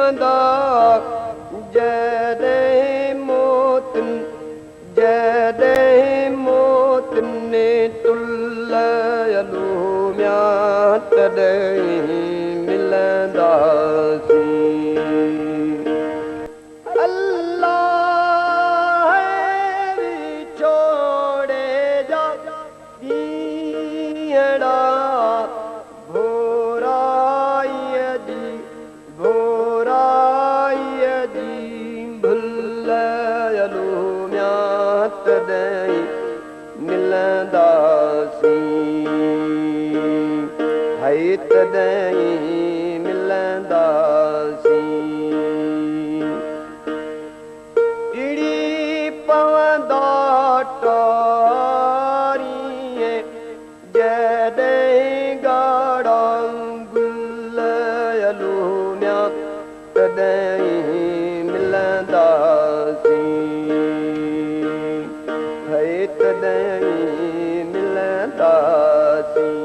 मंदा जॾहिं मौत ने तुलयलू म्या तॾहिं मिलंदासीं। अल्लाह विछोड़े जा ॾींहड़ा भोराईअ जी भुलयलू म्या तॾहिं मिलंदासीं। है तॾहिं मिलंदासीं। टिड़ी पवंदा टारीअ जॾहिं ॻाढ़ा गुलयलू म्या तॾहिं मिलंदासीं। है तॾहिं मिलंदासीं।